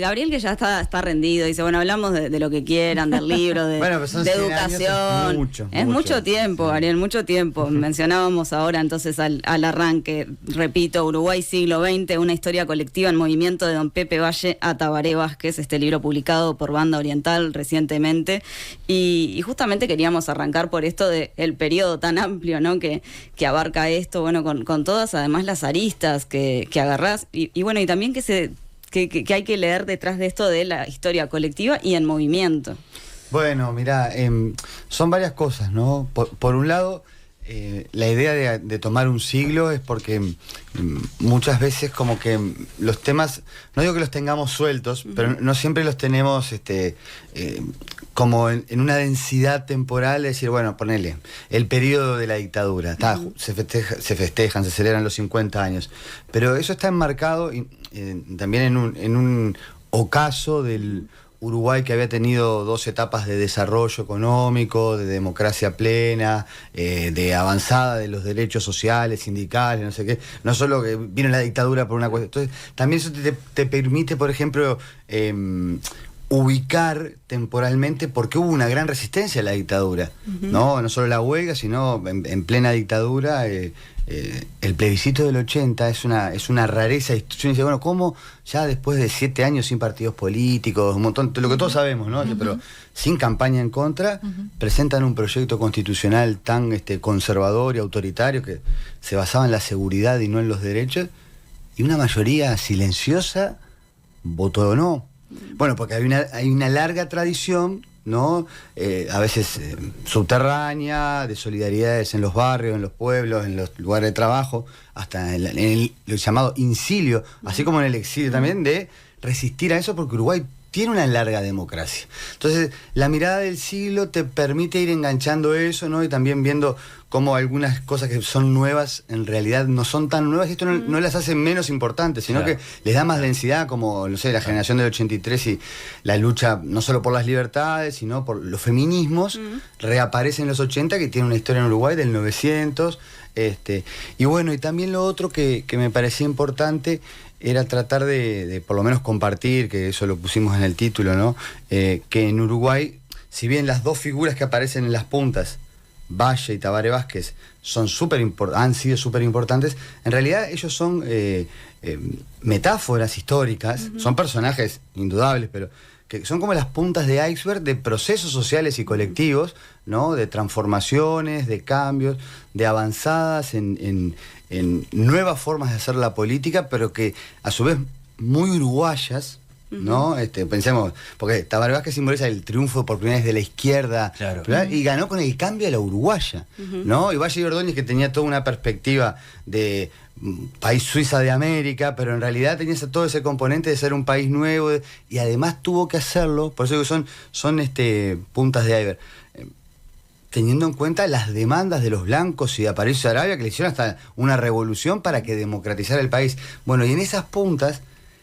Gabriel, que ya está rendido, dice, bueno, hablamos de lo que quieran, del libro, de, bueno, pues de educación. Es mucho tiempo, Gabriel, mucho tiempo. Mencionábamos ahora entonces al arranque, repito, Uruguay siglo XX, una historia colectiva en movimiento, de don Pepe Valle a Tabaré Vázquez, este libro publicado por Banda Oriental recientemente. Y justamente queríamos arrancar por esto del periodo tan amplio, ¿no? que abarca esto, bueno, con todas además las aristas que agarrás, y bueno, y también que hay que leer detrás de esto de la historia colectiva y en movimiento. Bueno, mirá, son varias cosas, ¿no? Por un lado, la idea de tomar un siglo es porque muchas veces como que los temas, no digo que los tengamos sueltos, pero no siempre los tenemos como en una densidad temporal, es decir, bueno, ponele, el periodo de la dictadura, se festejan, se celebran los 50 años, pero eso está enmarcado también en un ocaso del Uruguay que había tenido 2 etapas de desarrollo económico, de democracia plena, de avanzada de los derechos sociales, sindicales, no sé qué. No solo que vino la dictadura por una cuestión. Entonces, también eso te permite, por ejemplo, ubicar temporalmente, porque hubo una gran resistencia a la dictadura. No solo la huelga, sino en plena dictadura. El plebiscito del 80 es una rareza. Y uno dice, bueno, ¿cómo ya después de 7 años sin partidos políticos, un montón, lo que todos sabemos, ¿no? Pero sin campaña en contra, presentan un proyecto constitucional tan conservador y autoritario que se basaba en la seguridad y no en los derechos, y una mayoría silenciosa votó no? Bueno, porque hay una larga tradición, ¿no? A veces subterránea, de solidaridades en los barrios, en los pueblos, en los lugares de trabajo, hasta en lo llamado incilio, así como en el exilio también, de resistir a eso, porque Uruguay tiene una larga democracia. Entonces, la mirada del siglo te permite ir enganchando eso, ¿no? Y también viendo cómo algunas cosas que son nuevas en realidad no son tan nuevas, y esto no las hace menos importantes, sino que les da más densidad, como, no sé, la generación del 83 y la lucha no solo por las libertades, sino por los feminismos, reaparece en los 80, que tiene una historia en Uruguay del 900, y bueno, y también lo otro que me parecía importante era tratar de por lo menos compartir, que eso lo pusimos en el título, ¿no? Que en Uruguay, si bien las 2 figuras que aparecen en las puntas, Valle y Tabaré Vázquez, han sido súper importantes, en realidad ellos son metáforas históricas, son personajes indudables, pero que son como las puntas de iceberg de procesos sociales y colectivos, ¿no? De transformaciones, de cambios, de avanzadas en nuevas formas de hacer la política, pero que a su vez muy uruguayas, ¿no? Pensemos, porque Tabaré Vázquez simboliza el triunfo por primera vez de la izquierda, y ganó con el cambio a la uruguaya, ¿no? Y Valle y Ordóñez, que tenía toda una perspectiva de país Suiza de América, pero en realidad tenía todo ese componente de ser un país nuevo, y además tuvo que hacerlo, por eso digo, son puntas de iceberg, teniendo en cuenta las demandas de los blancos y de Aparicio de Arabia, que le hicieron hasta una revolución para que democratizara el país. Bueno, y en esas puntas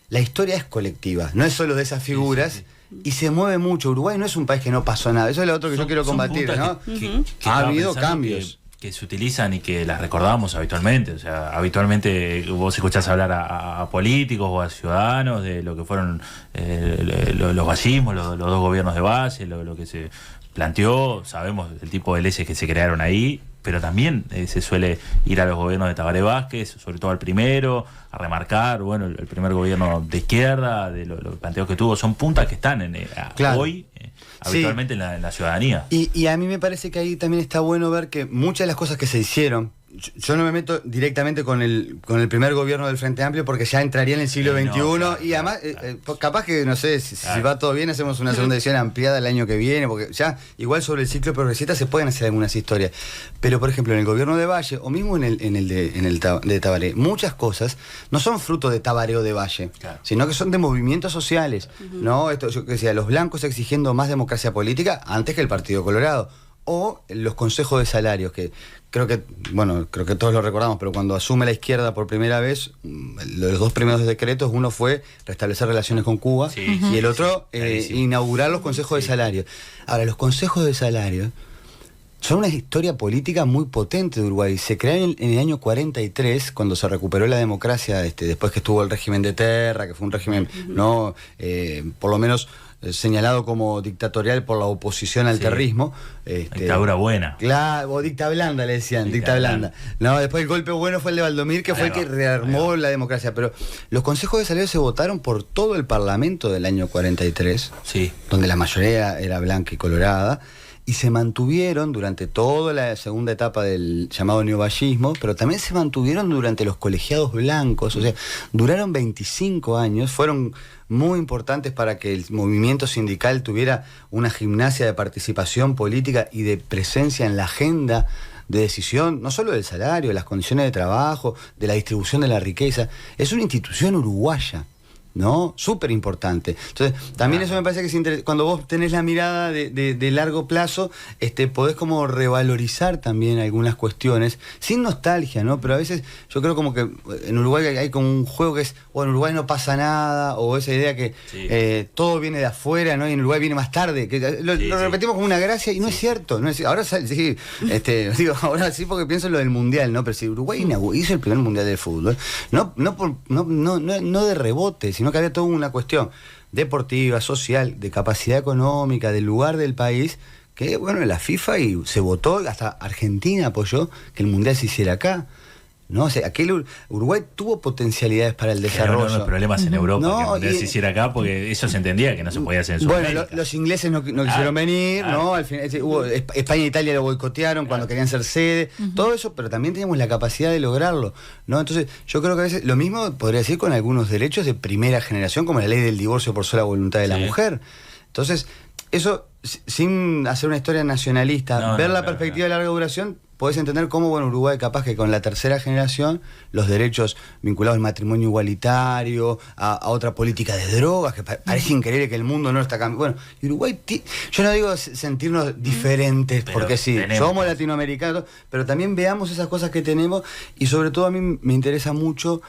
la historia es colectiva, no es solo de esas figuras, y se mueve mucho. Uruguay no es un país que no pasó nada, eso es lo otro que yo quiero combatir, ¿no? Que ha habido cambios. Que se utilizan y que las recordamos habitualmente. O sea, habitualmente vos escuchás hablar a políticos o a ciudadanos de lo que fueron los vallismos, los 2 gobiernos de Valle, lo que se planteó, sabemos el tipo de leyes que se crearon ahí, pero también se suele ir a los gobiernos de Tabaré Vázquez, sobre todo al primero, a remarcar, bueno, el primer gobierno de izquierda, de los planteos que tuvo, son puntas que están hoy habitualmente en la ciudadanía. Y a mí me parece que ahí también está bueno ver que muchas de las cosas que se hicieron, yo no me meto directamente con el primer gobierno del Frente Amplio, porque ya entraría en el siglo XXI, y además capaz que, no sé, si va todo bien, hacemos una segunda edición ampliada el año que viene, porque ya igual sobre el ciclo progresista se pueden hacer algunas historias, pero por ejemplo en el gobierno de Valle, o mismo en el de Tabaré, muchas cosas no son fruto de Tabaré o de Valle, sino que son de movimientos sociales, ¿no? Esto, yo decía, los blancos exigiendo más democracia política antes que el Partido Colorado, o los consejos de salarios, que creo que todos lo recordamos, pero cuando asume la izquierda por primera vez, los 2 primeros decretos, uno fue restablecer relaciones con Cuba, y el otro inaugurar los consejos de salario. Ahora, los consejos de salario son una historia política muy potente de Uruguay. Se crearon en el año 43, cuando se recuperó la democracia, después que estuvo el régimen de Terra, que fue un régimen, ¿no? Por lo menos señalado como dictatorial por la oposición al terrismo. Dictadura buena. Claro, o dicta blanda le decían, dicta blanda. No, después el golpe bueno fue el de Valdomir, que fue el que rearmó la democracia. Pero los consejos de salida se votaron por todo el parlamento del año 43, donde la mayoría era blanca y colorada, y se mantuvieron durante toda la segunda etapa del llamado neovallismo, pero también se mantuvieron durante los colegiados blancos. O sea, duraron 25 años, fueron muy importantes para que el movimiento sindical tuviera una gimnasia de participación política y de presencia en la agenda de decisión, no solo del salario, de las condiciones de trabajo, de la distribución de la riqueza. Es una institución uruguaya, ¿no? Súper importante. Entonces, también eso me parece que es interesante. Cuando vos tenés la mirada de largo plazo, podés como revalorizar también algunas cuestiones, sin nostalgia, ¿no? Pero a veces yo creo como que en Uruguay hay como un juego que es, o en Uruguay no pasa nada, o esa idea que todo viene de afuera, ¿no? Y en Uruguay viene más tarde, que lo repetimos como una gracia, y no es cierto, no es, ahora sí, digo, ahora sí porque pienso en lo del Mundial, ¿no? Pero si Uruguay hizo el primer Mundial de fútbol, no de rebote, sino que había toda una cuestión deportiva, social, de capacidad económica, del lugar del país, que bueno, la FIFA y se votó, hasta Argentina apoyó que el Mundial se hiciera acá. ¿No? O sea, Uruguay tuvo potencialidades para el desarrollo. Unos problemas en Europa que el Mundial se hiciera acá, porque eso se entendía que no se podía hacer en Sudamérica. Bueno, los ingleses no quisieron venir, ¿no? Al final, España e Italia lo boicotearon cuando querían ser sede, todo eso, pero también teníamos la capacidad de lograrlo, ¿no? Entonces, yo creo que a veces lo mismo podría decir con algunos derechos de primera generación, como la ley del divorcio por sola voluntad de la mujer. Entonces, eso, sin hacer una historia nacionalista, ver la perspectiva de larga duración, podés entender cómo, bueno, Uruguay capaz que con la tercera generación, los derechos vinculados al matrimonio igualitario, a otra política de drogas, que parece increíble que el mundo no está cambiando. Bueno, y Uruguay, yo no digo sentirnos diferentes, pero porque sí, somos latinoamericanos, pero también veamos esas cosas que tenemos, y sobre todo a mí me interesa mucho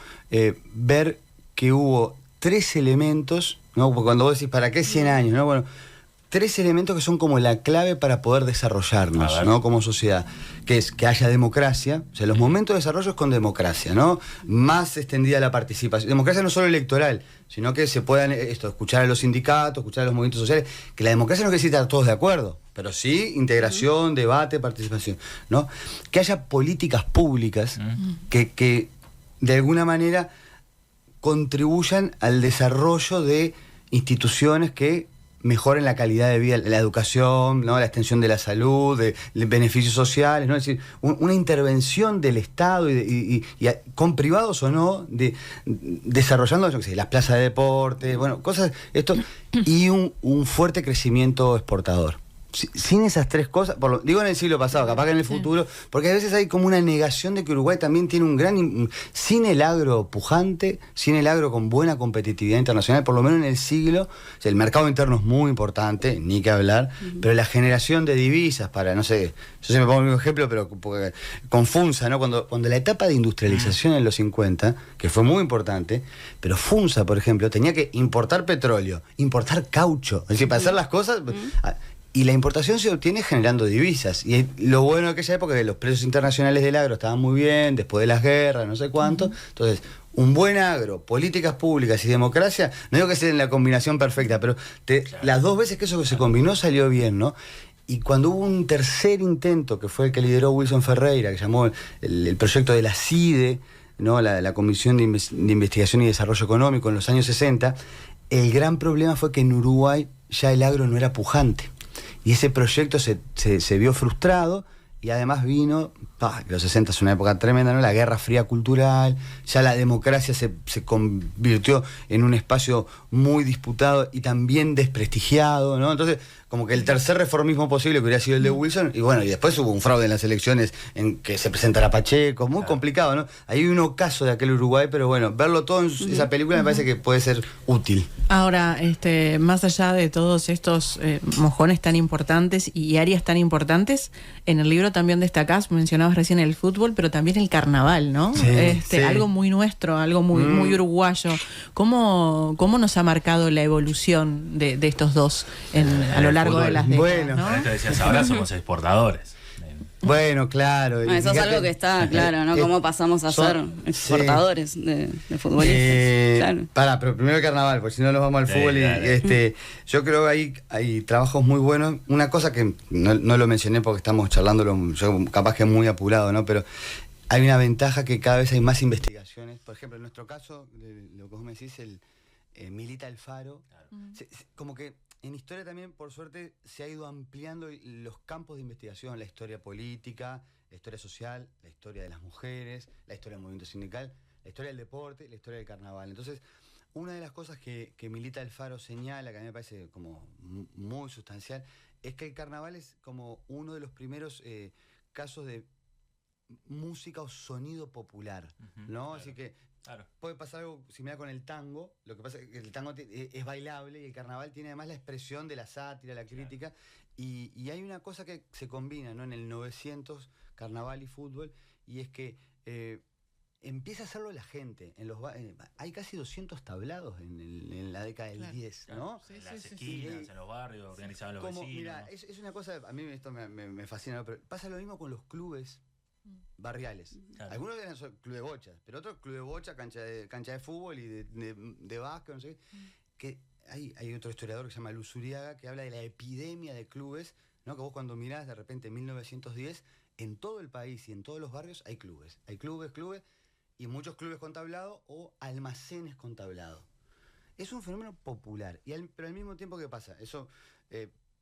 ver que hubo 3 elementos, ¿no? Porque cuando vos decís, ¿para qué 100 años? ¿No? Bueno, 3 elementos que son como la clave para poder desarrollarnos, ¿no? Como sociedad, que es que haya democracia, o sea, los momentos de desarrollo es con democracia, ¿no? Más extendida la participación. Democracia no solo electoral, sino que se puedan escuchar a los sindicatos, escuchar a los movimientos sociales, que la democracia no quiere decir estar todos de acuerdo, pero sí integración, debate, participación, ¿no? Que haya políticas públicas que de alguna manera contribuyan al desarrollo de instituciones que mejoren la calidad de vida, la educación, ¿no? La extensión de la salud, de beneficios sociales, ¿no? Es decir, una intervención del Estado y con privados o no, desarrollando, yo qué sé, las plazas de deporte, bueno, cosas, y un fuerte crecimiento exportador. Sin esas 3 cosas, digo en el siglo pasado, capaz que en el futuro, porque a veces hay como una negación de que Uruguay también tiene un gran, sin el agro pujante, sin el agro con buena competitividad internacional, por lo menos en el siglo, o sea, el mercado interno es muy importante, ni que hablar, pero la generación de divisas para, no sé, yo siempre pongo el mismo ejemplo, pero con Funza, ¿no? Cuando la etapa de industrialización en los 50, que fue muy importante, pero Funza, por ejemplo, tenía que importar petróleo, importar caucho, es decir, para hacer las cosas. Y la importación se obtiene generando divisas. Y lo bueno de aquella época es que los precios internacionales del agro estaban muy bien, después de las guerras, no sé cuánto. Entonces, un buen agro, políticas públicas y democracia, no digo que sea la combinación perfecta, pero las 2 veces que eso se combinó salió bien, ¿no? Y cuando hubo un tercer intento, que fue el que lideró Wilson Ferreira, que llamó el proyecto de la CIDE, ¿no? La Comisión de Investigación y Desarrollo Económico en los años 60, el gran problema fue que en Uruguay ya el agro no era pujante. Y ese proyecto se vio frustrado, y además vino, los 60 es una época tremenda, ¿no? La Guerra Fría cultural, ya la democracia se convirtió en un espacio muy disputado y también desprestigiado, ¿no? Entonces, como que el tercer reformismo posible que hubiera sido el de Wilson, y bueno, y después hubo un fraude en las elecciones en que se presentara Pacheco, muy complicado, ¿no? Hay un ocaso de aquel Uruguay, pero bueno, verlo todo en esa película me parece que puede ser útil. Ahora, más allá de todos estos mojones tan importantes y áreas tan importantes, en el libro también destacás, mencionabas recién el fútbol, pero también el carnaval, ¿no? Sí. Algo muy nuestro, algo muy uruguayo. ¿Cómo nos ha marcado la evolución de estos dos a lo largo de las décadas? Bueno, ¿no? Esto decías, ahora somos exportadores. Bueno, claro. Eso es algo que está claro, ¿no? Cómo pasamos a ser exportadores de futbolistas. Claro. Pero primero el carnaval, porque si no nos vamos al fútbol. Yo creo que hay trabajos muy buenos. Una cosa que no lo mencioné porque estamos charlando, yo capaz que muy apurado, ¿no? Pero hay una ventaja que cada vez hay más investigaciones. Por ejemplo, en nuestro caso, lo que vos me decís, Milita Alfaro. Claro. Como que en historia también, por suerte, se ha ido ampliando los campos de investigación, la historia política, la historia social, la historia de las mujeres, la historia del movimiento sindical, la historia del deporte, la historia del carnaval. Entonces, una de las cosas que Milita Alfaro señala, que a mí me parece como muy sustancial, es que el carnaval es como uno de los primeros casos de música o sonido popular, ¿no? Claro. Así que puede pasar algo similar con el tango. Lo que pasa es que el tango es bailable y el carnaval tiene además la expresión de la sátira, la crítica. Y hay una cosa que se combina, ¿no? En el 900, carnaval y fútbol, y es que empieza a hacerlo la gente. Hay casi 200 tablados en la década del 10, ¿no? En las esquinas, en los barrios, organizaban los vecinos. Mira, es una cosa, a mí esto me fascina, ¿no? Pero pasa lo mismo con los clubes barriales. Claro. Algunos eran club de bochas, pero otros club de bocha, cancha de fútbol y de básquet, no sé qué. Hay otro historiador que se llama Luz Uriaga que habla de la epidemia de clubes, ¿no? Que vos cuando mirás de repente en 1910, en todo el país y en todos los barrios hay clubes. Hay clubes, y muchos clubes con tablado o almacenes con tablado. Es un fenómeno popular, pero al mismo tiempo, ¿qué pasa? Eso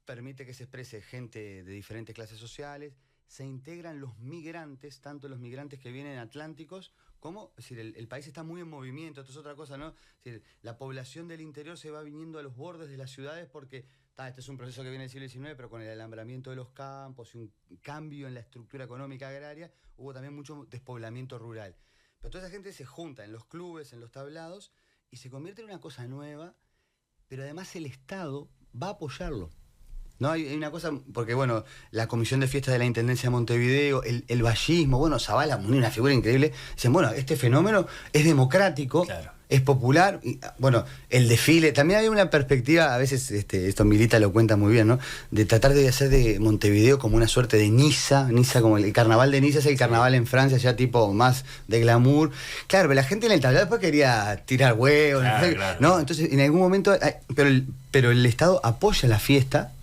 permite que se exprese gente de diferentes clases sociales. Se integran los migrantes, tanto los migrantes que vienen atlánticos, como, es decir, el país está muy en movimiento. Esto es otra cosa, ¿no? Es decir, la población del interior se va viniendo a los bordes de las ciudades porque, este es un proceso que viene del siglo XIX, pero con el alambramiento de los campos y un cambio en la estructura económica agraria, hubo también mucho despoblamiento rural. Pero toda esa gente se junta en los clubes, en los tablados, y se convierte en una cosa nueva, pero además el Estado va a apoyarlo. No, hay una cosa, porque bueno, la Comisión de Fiestas de la Intendencia de Montevideo, el vallismo, bueno, Zavala, una figura increíble, dicen, bueno, este fenómeno es democrático, es popular, y bueno, el desfile, también hay una perspectiva, a veces esto Milita lo cuenta muy bien, ¿no? De tratar de hacer de Montevideo como una suerte de Niza como el carnaval de Niza es el carnaval en Francia, ya tipo más de glamour. Claro, pero la gente en el tablado después quería tirar huevos, ¿no? Entonces, en algún momento, pero el Estado apoya la fiesta.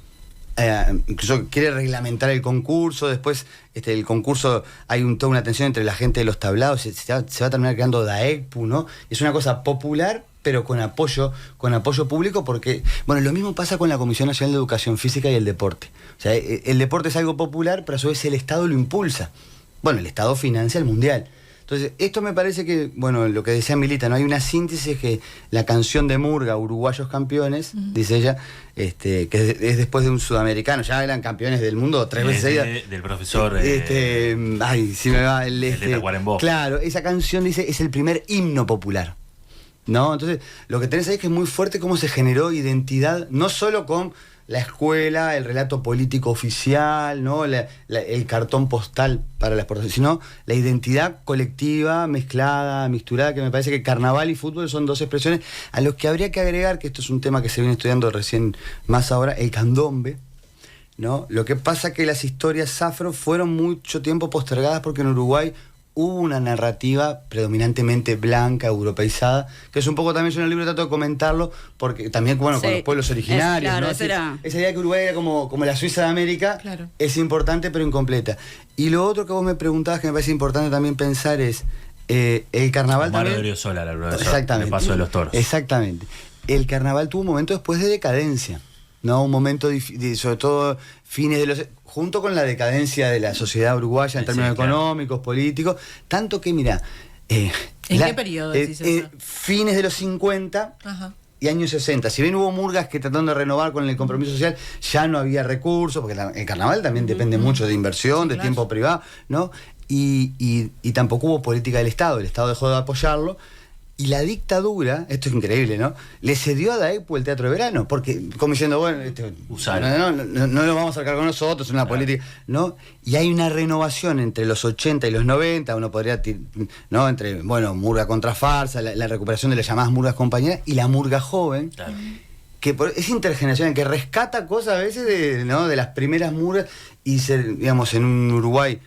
Incluso quiere reglamentar el concurso. Después el concurso hay toda una tensión entre la gente de los tablados, se va a terminar creando DAECPU, ¿no? Es una cosa popular pero con apoyo público, porque bueno, lo mismo pasa con la Comisión Nacional de Educación Física y el Deporte. O sea, el deporte es algo popular, pero a su vez el Estado lo impulsa. Bueno, el Estado financia el Mundial. Entonces, esto me parece que, bueno, lo que decía Milita, ¿no? Hay una síntesis que la canción de Murga, Uruguayos Campeones, dice ella, que es después de un sudamericano, ya eran campeones del mundo 3 veces seguidas. Del profesor... si me va el de Tacuarembó. Claro, esa canción dice, es el primer himno popular, ¿no? Entonces, lo que tenés ahí es que es muy fuerte cómo se generó identidad, no solo con la escuela, el relato político oficial, ¿no? El cartón postal para la exportación, sino la identidad colectiva, mezclada, misturada, que me parece que carnaval y fútbol son dos expresiones a los que habría que agregar, que esto es un tema que se viene estudiando recién más ahora, el candombe, ¿no? Lo que pasa que las historias afro fueron mucho tiempo postergadas porque en Uruguay hubo una narrativa predominantemente blanca, europeizada, que es un poco también, yo en el libro trato de comentarlo, porque también, bueno, con los pueblos originarios, claro, ¿no? Esa idea que Uruguay era como la Suiza de América, es importante pero incompleta. Y lo otro que vos me preguntabas, que me parece importante también pensar, es el carnaval Omar también... de Oriozola, la profesora, el paso de los toros. Exactamente. El carnaval tuvo un momento después de decadencia, ¿no? Un momento, sobre todo, fines de los... junto con la decadencia de la sociedad uruguaya en términos económicos, políticos, tanto que, mira... ¿En qué periodo decís eso? Fines de los 50 y años 60. Si bien hubo murgas que trataron de renovar con el compromiso social, ya no había recursos, porque el carnaval también depende mucho de inversión, de tiempo privado, ¿no? Y tampoco hubo política del Estado, el Estado dejó de apoyarlo. Y la dictadura, esto es increíble, ¿no? Le cedió a DAECPU el Teatro de Verano, porque como diciendo, bueno, no lo vamos a sacar con nosotros, es una política, ¿no? Y hay una renovación entre los 80 y los 90, uno podría, ¿no? Entre, bueno, murga contra farsa, la recuperación de las llamadas murgas compañeras y la murga joven, es intergeneracional, que rescata cosas a veces de las primeras murgas y digamos, en un Uruguay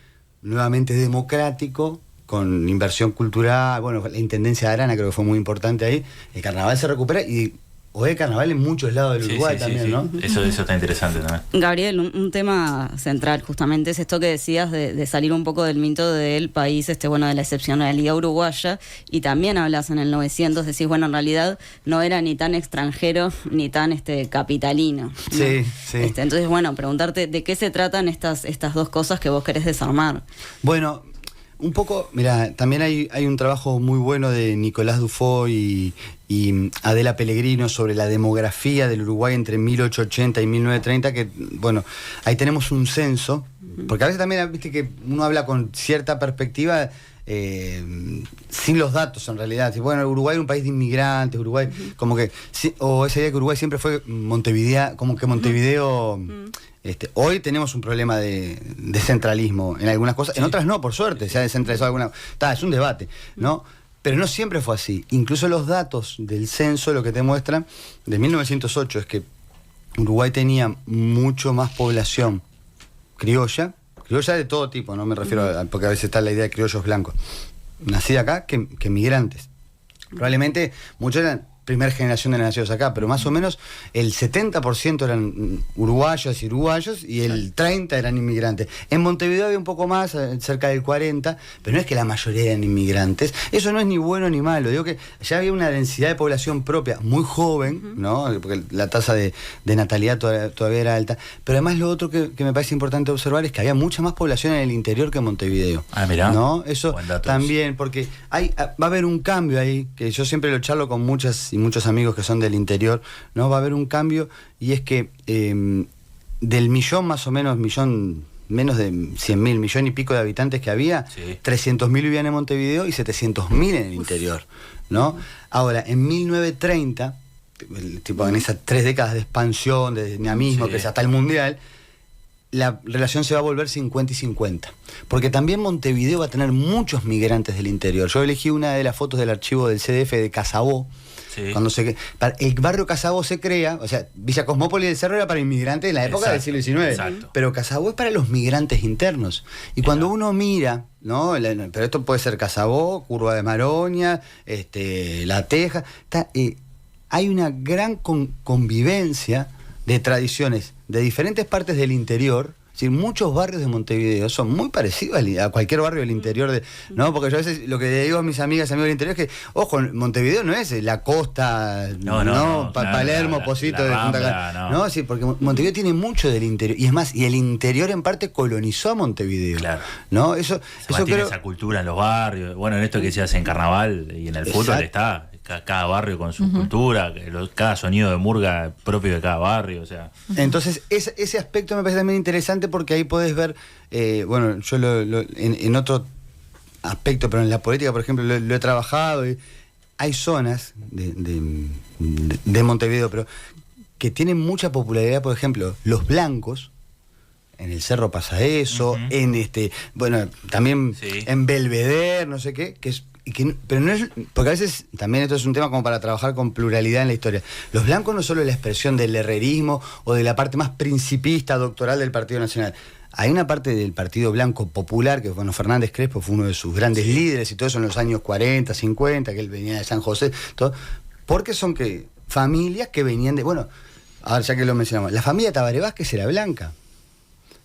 nuevamente democrático, con inversión cultural, bueno, la Intendencia de Arana creo que fue muy importante ahí, el carnaval se recupera y hoy hay carnaval en muchos lados del Uruguay también, ¿no? Eso está interesante también. Gabriel, un tema central justamente es esto que decías de salir un poco del mito del país, de la excepcionalidad uruguaya, y también hablas en el 900, decís, bueno, en realidad no era ni tan extranjero ni tan capitalino, ¿no? Sí. Entonces, bueno, preguntarte de qué se tratan estas dos cosas que vos querés desarmar. Bueno, un poco, mira, también hay un trabajo muy bueno de Nicolás Dufo y Adela Pellegrino sobre la demografía del Uruguay entre 1880 y 1930, que, bueno, ahí tenemos un censo, porque a veces también, viste, que uno habla con cierta perspectiva sin los datos en realidad. Bueno, Uruguay era un país de inmigrantes, Uruguay, como que, o esa idea que Uruguay siempre fue Montevideo, como que Montevideo... hoy tenemos un problema de centralismo en algunas cosas, en otras no, por suerte, se ha descentralizado alguna... es un debate, ¿no? Pero no siempre fue así. Incluso los datos del censo lo que te muestran de 1908 es que Uruguay tenía mucho más población criolla de todo tipo, no me refiero porque a veces está la idea de criollos blancos, nacida acá que migrantes. Probablemente muchos eran primera generación de nacidos acá, pero más o menos el 70% eran uruguayos y el 30% eran inmigrantes. En Montevideo había un poco más, cerca del 40%, pero no es que la mayoría eran inmigrantes. Eso no es ni bueno ni malo. Digo que ya había una densidad de población propia muy joven, ¿no? Porque la tasa de natalidad todavía era alta. Pero además lo otro que me parece importante observar es que había mucha más población en el interior que en Montevideo. Mirá. ¿No? Eso también, porque va a haber un cambio ahí, que yo siempre lo charlo con muchos amigos que son del interior, ¿no? Va a haber un cambio, y es que del millón más o menos, menos de 100.000, millón y pico de habitantes que había, 300.000 vivían en Montevideo y 700.000 en el interior, ¿no? Ahora, en 1930, en esas 3 décadas de expansión, de dinamismo, que es hasta el Mundial, la relación se va a volver 50 y 50. Porque también Montevideo va a tener muchos migrantes del interior. Yo elegí una de las fotos del archivo del CDF de Casabó. Cuando el barrio Casabó se crea, o sea, Villa Cosmópolis del Cerro era para inmigrantes en la época del siglo XIX. Pero Casabó es para los migrantes internos. Y cuando uno mira, ¿no? Pero esto puede ser Casabó, Curva de Maroña, La Teja. Hay una gran convivencia de tradiciones de diferentes partes del interior. Es decir, muchos barrios de Montevideo son muy parecidos a cualquier barrio del interior, ¿no? Porque yo a veces lo que le digo a mis amigas, amigos del interior, es que, ojo, Montevideo no es la costa, Palermo, Posito, de Punta Cana. No, sí, porque Montevideo tiene mucho del interior. Y es más, y el interior en parte colonizó a Montevideo. Claro. ¿No? Eso mantiene esa cultura en los barrios. Bueno, en esto que se hace en carnaval y en el fútbol está cada barrio con su cultura, cada sonido de murga propio de cada barrio, o sea. Entonces, ese aspecto me parece también interesante, porque ahí podés ver, bueno, yo en otro aspecto, pero en la política, por ejemplo, lo he trabajado, y hay zonas de Montevideo, pero que tienen mucha popularidad, por ejemplo, los blancos, en el Cerro pasa eso, bueno, también en Belvedere, no sé qué, pero no es, porque a veces también esto es un tema como para trabajar con pluralidad en la historia. Los blancos no solo es la expresión del herrerismo o de la parte más principista, doctoral del Partido Nacional. Hay una parte del Partido Blanco Popular, que bueno, Fernández Crespo fue uno de sus grandes líderes, y todo eso en los años 40, 50, que él venía de San José, todo, porque son familias que venían de, bueno, ahora ya que lo mencionamos, la familia Tabaré Vázquez era blanca.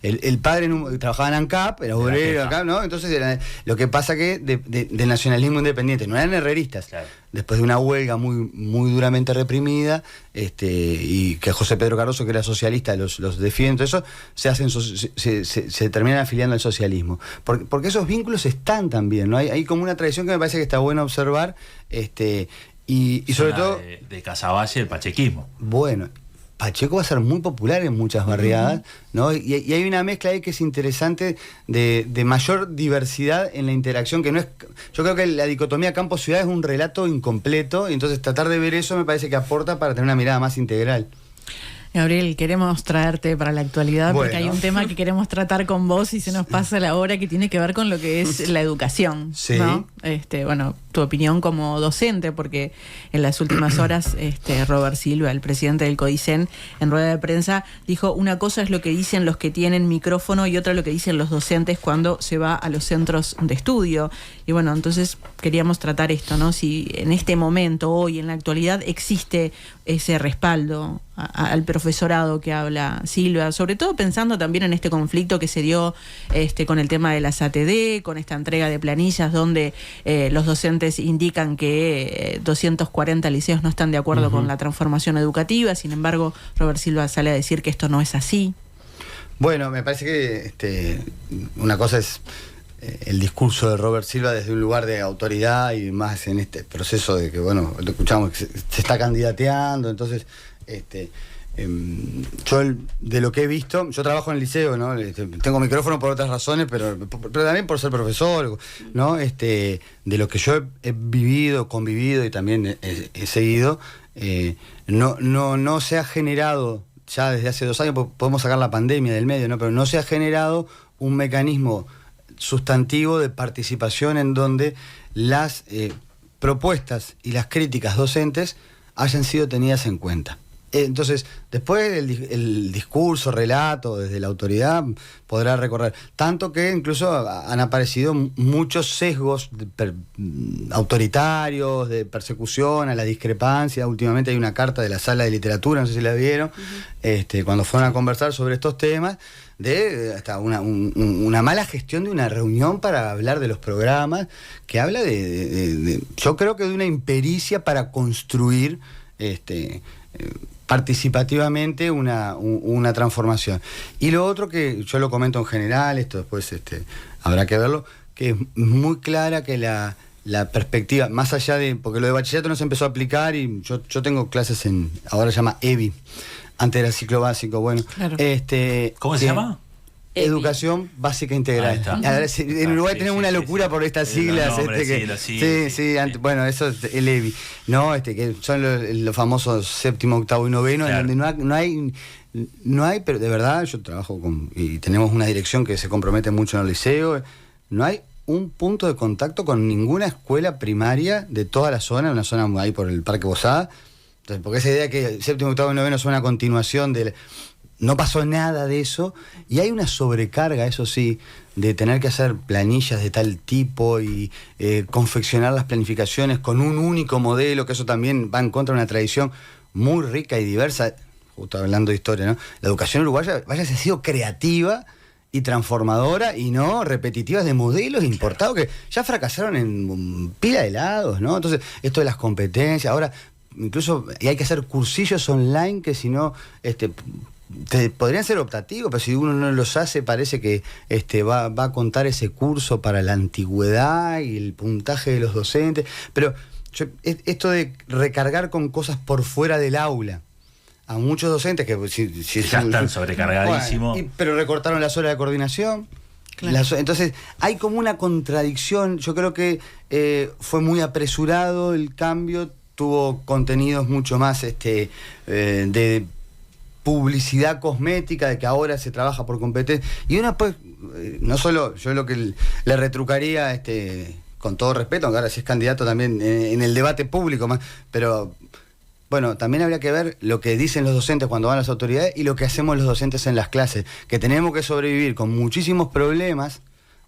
El padre trabajaba en ANCAP, era obrero acá, ¿no? Entonces lo que pasa que del nacionalismo independiente, no eran herreristas. Claro. Después de una huelga muy, muy duramente reprimida, y que José Pedro Cardoso, que era socialista, los defiende, todo eso, se terminan afiliando al socialismo. Porque esos vínculos están también, ¿no? Hay como una tradición que me parece que está bueno observar, y sobre todo de Casaballe, el pachequismo. Bueno, Pacheco va a ser muy popular en muchas barriadas, ¿no? Y hay una mezcla ahí que es interesante de mayor diversidad en la interacción, que no es... Yo creo que la dicotomía campo-ciudad es un relato incompleto, y entonces tratar de ver eso me parece que aporta para tener una mirada más integral. Gabriel, queremos traerte para la actualidad, porque hay un tema que queremos tratar con vos y se nos pasa la hora, que tiene que ver con lo que es la educación, ¿no? Bueno, tu opinión como docente, porque en las últimas horas Robert Silva, el presidente del CODICEN, en rueda de prensa dijo: una cosa es lo que dicen los que tienen micrófono y otra lo que dicen los docentes cuando se va a los centros de estudio. Y bueno, entonces queríamos tratar esto, ¿no? Si en este momento, hoy, en la actualidad, existe ese respaldo al profesorado que habla Silva, sobre todo pensando también en este conflicto que se dio con el tema de las ATD, con esta entrega de planillas donde los docentes indican que 240 liceos no están de acuerdo con la transformación educativa. Sin embargo, Robert Silva sale a decir que esto no es así. Bueno, me parece que una cosa es el discurso de Robert Silva desde un lugar de autoridad y más en este proceso de que, bueno, lo escuchamos, que se está candidateando, entonces, yo de lo que he visto, yo trabajo en el liceo, ¿no? Tengo micrófono por otras razones, pero también por ser profesor, ¿no? De lo que yo he vivido, convivido y también he seguido, no se ha generado, ya desde hace 2 años, podemos sacar la pandemia del medio, ¿no? Pero no se ha generado un mecanismo sustantivo de participación en donde las propuestas y las críticas docentes hayan sido tenidas en cuenta. Entonces, después el discurso, relato desde la autoridad podrá recorrer. Tanto que incluso han aparecido muchos sesgos autoritarios, de persecución a la discrepancia. Últimamente hay una carta de la Sala de Literatura, no sé si la vieron, cuando fueron a conversar sobre estos temas, de hasta una mala gestión de una reunión para hablar de los programas, que habla yo creo que de una impericia para construir participativamente una transformación. Y lo otro, que yo lo comento en general, esto después habrá que verlo, que es muy clara que la perspectiva, más allá de, porque lo de bachillerato no se empezó a aplicar, y yo tengo clases ahora se llama EBI, antes era ciclo básico, bueno. Claro. ¿Cómo se llama? Educación Básica Integral. Ahora, en Uruguay tenemos una locura por estas siglas. Bueno, eso es el EBI, ¿no? Que son los famosos 7º, 8º y 9º, claro. En donde no hay, pero de verdad, yo trabajo y tenemos una dirección que se compromete mucho en el liceo, no hay un punto de contacto con ninguna escuela primaria de toda la zona, una zona ahí por el Parque Bozada. Entonces, porque esa idea que 7º, 8º y 9º son una continuación no pasó nada de eso, y hay una sobrecarga, eso sí, de tener que hacer planillas de tal tipo y confeccionar las planificaciones con un único modelo, que eso también va en contra de una tradición muy rica y diversa. Justo hablando de historia, ¿no? La educación uruguaya ha sido creativa y transformadora y no repetitivas de modelos importados que ya fracasaron en pila de lados, ¿no? Entonces, esto de las competencias, ahora incluso hay que hacer cursillos online que si no... podrían ser optativos, pero si uno no los hace parece que va a contar ese curso para la antigüedad y el puntaje de los docentes. Pero esto de recargar con cosas por fuera del aula a muchos docentes que ya están sobrecargadísimos, pero recortaron las horas de coordinación. Claro. Entonces hay como una contradicción. Yo creo que fue muy apresurado el cambio, tuvo contenidos mucho más de publicidad cosmética, de que ahora se trabaja por competencia, y uno pues, no solo, yo lo que le retrucaría, con todo respeto, aunque ahora sí es candidato también en el debate público, pero bueno, también habría que ver lo que dicen los docentes cuando van a las autoridades y lo que hacemos los docentes en las clases, que tenemos que sobrevivir con muchísimos problemas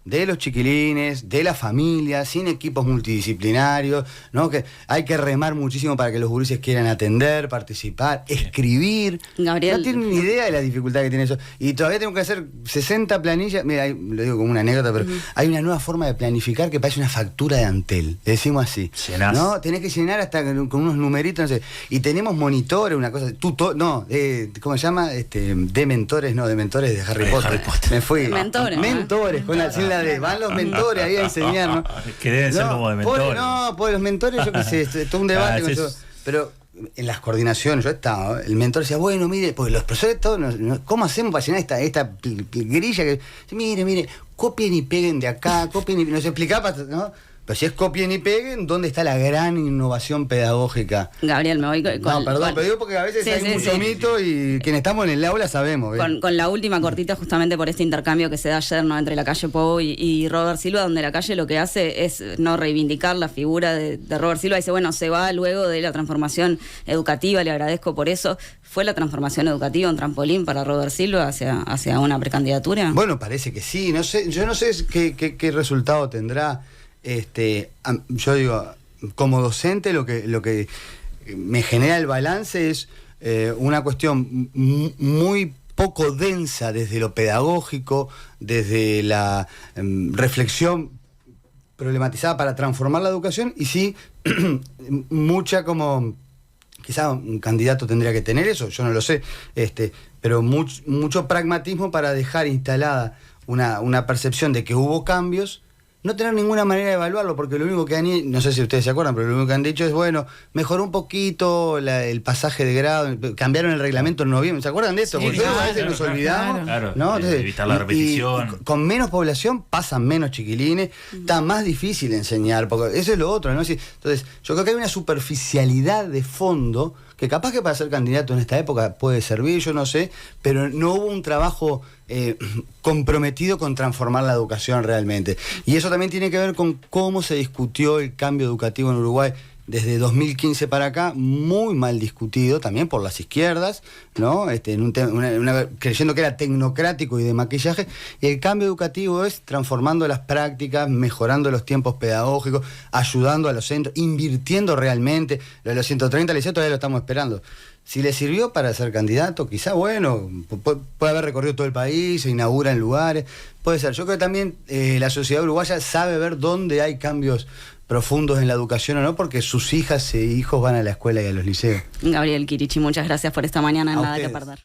de los chiquilines, de la familia, sin equipos multidisciplinarios, ¿no? Que hay que remar muchísimo para que los gurises quieran atender, participar, escribir. Gabriel, no tienen ni idea de la dificultad que tiene eso. Y todavía tengo que hacer 60 planillas. Mira, lo digo como una anécdota, pero hay una nueva forma de planificar que parece una factura de Antel. Le decimos así. Llenás. ¿No? Tenés que llenar hasta con unos numeritos, no sé. Y tenemos monitores, una cosa. ¿Cómo se llama? De mentores de Harry Potter. Me fui. Mentores, con la van los mentores ahí a enseñar, ¿no? Que deben ser como de mentores. Pues los mentores, yo qué sé, es todo un debate. Pero en las coordinaciones, yo estaba, el mentor decía, bueno, mire, pues los profesores todos, ¿cómo hacemos para llenar esta grilla? Mire, copien y peguen de acá, nos explicaba, ¿no? Pero si es copien y peguen, ¿dónde está la gran innovación pedagógica? Gabriel, me voy con... No, perdón, pero digo porque a veces hay mucho mito y quienes estamos en el aula sabemos. Con la última cortita, justamente por este intercambio que se da ayer, ¿no?, entre la calle Pou y Robert Silva, donde la calle lo que hace es no reivindicar la figura de Robert Silva. Dice, bueno, se va luego de la transformación educativa, le agradezco por eso. ¿Fue la transformación educativa un trampolín para Robert Silva hacia una precandidatura? Bueno, parece que sí. No sé, yo no sé qué resultado tendrá. Yo digo, como docente lo que me genera el balance es una cuestión muy poco densa desde lo pedagógico, desde la reflexión problematizada para transformar la educación, y sí mucha como... Quizá un candidato tendría que tener eso, yo no lo sé, pero mucho pragmatismo para dejar instalada una percepción de que hubo cambios, no tener ninguna manera de evaluarlo, porque lo único que han, no sé si ustedes se acuerdan, pero lo único que han dicho es, bueno, mejoró un poquito el pasaje de grado, cambiaron el reglamento en noviembre, ¿se acuerdan de esto? Sí, porque a veces nos olvidamos, claro, ¿no? Entonces, evitar la repetición. Y con menos población pasan menos chiquilines, está más difícil enseñar, porque eso es lo otro, ¿no? Entonces, yo creo que hay una superficialidad de fondo que capaz que para ser candidato en esta época puede servir, yo no sé, pero no hubo un trabajo comprometido con transformar la educación realmente. Y eso también tiene que ver con cómo se discutió el cambio educativo en Uruguay desde 2015 para acá, muy mal discutido también por las izquierdas, ¿no? Creyendo que era tecnocrático y de maquillaje. Y el cambio educativo es transformando las prácticas, mejorando los tiempos pedagógicos, ayudando a los centros, invirtiendo realmente. Lo de los 130 liceos todavía lo estamos esperando. Si le sirvió para ser candidato, quizá, bueno, puede haber recorrido todo el país, se inaugura en lugares, puede ser. Yo creo que también la sociedad uruguaya sabe ver dónde hay cambios profundos en la educación o no, porque sus hijas e hijos van a la escuela y a los liceos. Gabriel Chirichi, muchas gracias por esta mañana en Nada que Perder.